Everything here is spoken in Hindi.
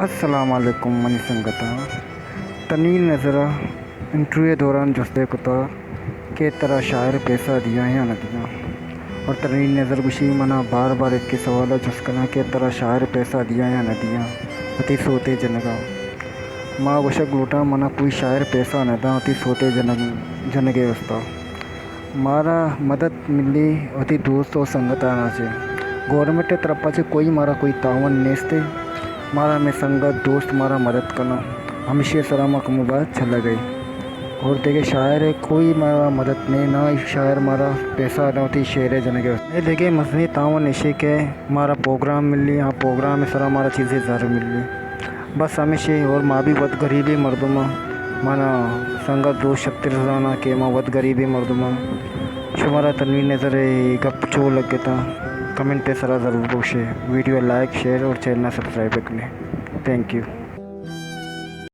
अस्सलामुअलैकुम मनी संगता तनीन नज़रा इंटरव्यू दौरान जुस्ते कुता के तरह शायर पैसा दिया या न दिया। और तनीन नज़र गुशी मना बार बार एक सवाल जुस्कना के तरह शायर पैसा दिया या न दिया अति सोते जनगा माँ वशक लूटा मना कोई शायर पैसा न दा अति सोते जनगे वस्ता मारा मदद मिली अति दोस्त और संगता ना से गवर्नमेंट तरफ से कोई मारा कोई तावन नेस्ते मारा में संगत दोस्त मारा मदद करना हमेशा सलामा कम बात चला गई। और देखे शायर है कोई मारा मदद नहीं ना शायर मारा पैसा न होती शेर जन के ये देखे मसनी तावन इशे के मारा प्रोग्राम मिल ली। हाँ प्रोग्राम में सारा मारा चीज़ें ज़रूर मिल ली बस हमेशा। और माँ भी बहुत गरीबी मर्दमा माना संगत दोस्त शक्तिर जाना के माँ बहुत गरीबी मर्दमा शुमारा तनवीर नज़र गप चो लग गया था। कमेंट पे सरा ज़रूर पूछे वीडियो लाइक शेयर और चैनल सब्सक्राइब करें। Thank you.